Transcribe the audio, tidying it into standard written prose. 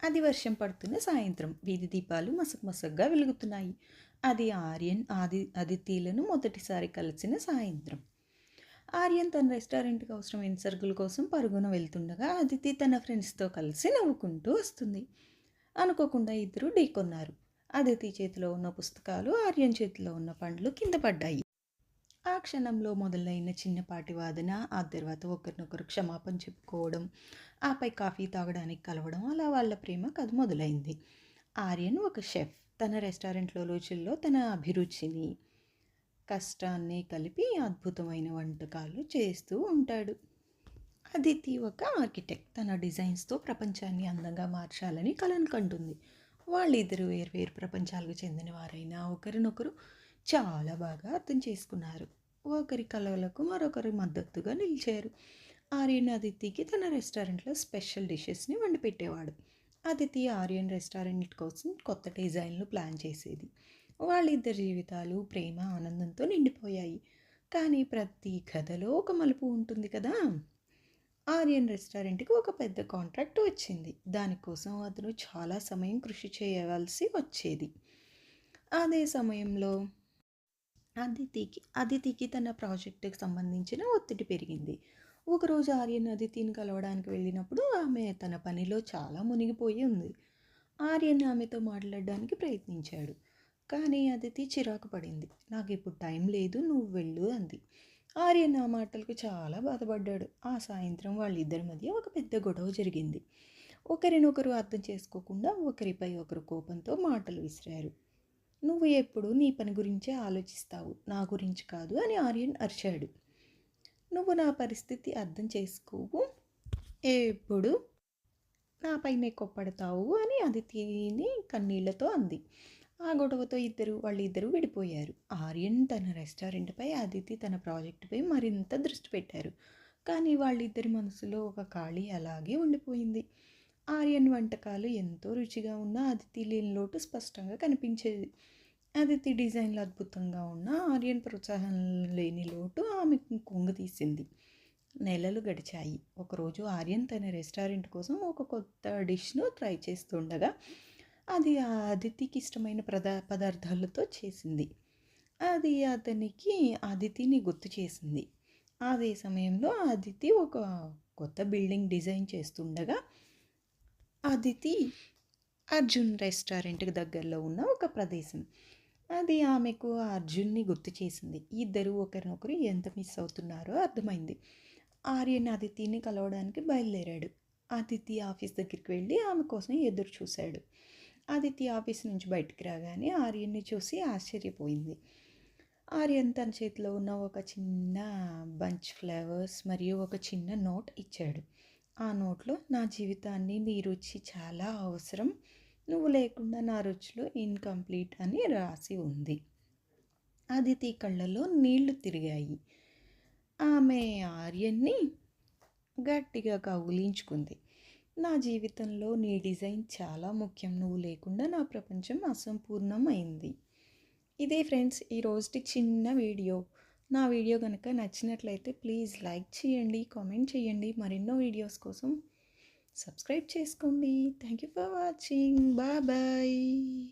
అది వర్షం పడుతున్న సాయంత్రం. వీధి దీపాలు మసకగా వెలుగుతున్నాయి. అది ఆర్యన్, అదితిలను మొదటిసారి కలిసిన సాయంత్రం. ఆర్యన్ తన రెస్టారెంట్‌కి అవసరమైన సరుకుల కోసం పరుగున వెళ్తుండగా, అదితి తన ఫ్రెండ్స్‌తో కలిసి నవ్వుకుంటూ వస్తుంది. అనుకోకుండా ఇద్దరూ ఢీకొన్నారు. అదితి చేతిలో ఉన్న పుస్తకాలు, ఆర్యన్ చేతిలో ఉన్న పండ్లు కింద పడ్డాయి. ఆ క్షణంలో మొదలైన చిన్నపాటి వాదన, ఆ తర్వాత ఒకరినొకరు క్షమాపణ చెప్పుకోవడం, ఆపై కాఫీ తాగడానికి కలవడం, అలా వాళ్ళ ప్రేమ కథ మొదలైంది. ఆర్యన్ ఒక షెఫ్. తన రెస్టారెంట్‌లో రుచుల్లో తన అభిరుచిని, కష్టాన్ని కలిపి అద్భుతమైన వంటకాలు చేస్తూ ఉంటాడు. అదితి ఒక ఆర్కిటెక్ట్. తన డిజైన్స్‌తో ప్రపంచాన్ని అందంగా మార్చాలని కలలు కంటుంది. వాళ్ళిద్దరూ వేర్వేరు ప్రపంచాలకు చెందినవారైనా ఒకరినొకరు చాలా బాగా అర్థం చేసుకున్నారు. ఒకరి కలలకు మరొకరు మద్దతుగా నిలిచారు. ఆర్యన్ అదితికి తన రెస్టారెంట్‌లో స్పెషల్ డిషెస్‌ని వండిపెట్టేవాడు. అదితి ఆర్యన్ రెస్టారెంట్ కోసం కొత్త డిజైన్‌లు ప్లాన్ చేసేది. వాళ్ళిద్దరి జీవితాలు ప్రేమ, ఆనందంతో నిండిపోయాయి. కానీ ప్రతి కథలో ఒక మలుపు ఉంటుంది కదా! ఆర్యన్ రెస్టారెంట్‌కి ఒక పెద్ద కాంట్రాక్ట్ వచ్చింది. దానికోసం అతను చాలా సమయం కృషి చేయవలసి వచ్చేది. అదే సమయంలో అదితికి తన ప్రాజెక్ట్‌కి సంబంధించిన ఒత్తిడి పెరిగింది. ఒకరోజు ఆర్యన్ అదితిని కలవడానికి వెళ్ళినప్పుడు ఆమె తన పనిలో చాలా మునిగిపోయి ఉంది. ఆర్యన్ ఆమెతో మాట్లాడడానికి ప్రయత్నించాడు. కానీ అదితి చిరాకు పడింది. నాకిప్పుడు టైం లేదు, నువ్వు వెళ్ళు అంది. ఆర్యన్ ఆ మాటలకు చాలా బాధపడ్డాడు. ఆ సాయంత్రం వాళ్ళిద్దరి మధ్య ఒక పెద్ద గొడవ జరిగింది. ఒకరినొకరు అర్థం చేసుకోకుండా ఒకరిపై ఒకరు కోపంతో మాటలు విసిరారు. నువ్వు ఎప్పుడు నీ పని గురించే ఆలోచిస్తావు, నా గురించి కాదు అని ఆర్యన్ అరిచాడు. నువ్వు నా పరిస్థితి అర్థం చేసుకోవు, ఎప్పుడు నాపైనే కోప్పడతావు అని అదితిని కన్నీళ్లతో అంది. ఆ గొడవతో వాళ్ళిద్దరూ విడిపోయారు. ఆర్యన్ తన రెస్టారెంట్‌పై, అదితి తన ప్రాజెక్ట్‌పై మరింత దృష్టి పెట్టారు. కానీ వాళ్ళిద్దరి మనసులో ఒక ఖాళీ అలాగే ఉండిపోయింది. ఆర్యన్ వంటకాలు ఎంతో రుచిగా ఉన్నా అదితి లేని లోటు స్పష్టంగా కనిపించేది. అదితి డిజైన్‌లు అద్భుతంగా ఉన్నా ఆర్యన్ ప్రోత్సాహం లేని లోటు ఆమెకు కుంగతీసింది. నెలలు గడిచాయి. ఒకరోజు ఆర్యన్ తన రెస్టారెంట్ కోసం ఒక కొత్త డిష్‌ను ట్రై చేస్తుండగా, అది ఆ అదితికి ఇష్టమైన పదార్థాలతో చేసింది. అది అతనికి అదితిని గుర్తు చేసింది. అదే సమయంలో అదితి ఒక కొత్త బిల్డింగ్ డిజైన్ చేస్తుండగా, అదితి అర్జున్ రెస్టారెంట్‌కి దగ్గరలో ఉన్న ఒక ప్రదేశం. అది ఆమెకు ఆ అర్జున్‌ని గుర్తు చేసింది. ఇద్దరూ ఒకరినొకరు ఎంత మిస్ అవుతున్నారో అర్థమైంది. ఆర్యన్ అదితిని కలవడానికి బయలుదేరాడు. అదితి ఆఫీస్ దగ్గరికి వెళ్ళి ఆమె కోసం ఎదురు చూశాడు. అదితి ఆఫీస్ నుంచి బయటికి రాగానే ఆర్యన్ని చూసి ఆశ్చర్యపోయింది. ఆర్యన్ తన చేతిలో ఉన్న ఒక చిన్న బంచ్ ఫ్లవర్స్ మరియు ఒక చిన్న నోట్ ఇచ్చాడు. ఆ నోట్లో, నా జీవితాన్ని నీ రుచి చాలా అవసరం, నువ్వు లేకుండా నా రుచులు ఇన్‌కంప్లీట్ అని రాసి ఉంది. అదితి కళ్ళలో నీళ్లు తిరిగాయి. ఆమె ఆర్యన్ని గట్టిగా కౌగిలించుకుంది. నా జీవితంలో నీ డిజైన్ చాలా ముఖ్యం, నువ్వు లేకుండా నా ప్రపంచం అసంపూర్ణం అయింది. ఇదే ఫ్రెండ్స్ ఈ రోజుటి చిన్న వీడియో. నా వీడియో కనుక నచ్చినట్లయితే ప్లీజ్ లైక్ చేయండి, కామెంట్ చేయండి. మరెన్నో వీడియోస్ కోసం సబ్స్క్రైబ్ చేసుకోండి. Thank you for watching. Bye bye.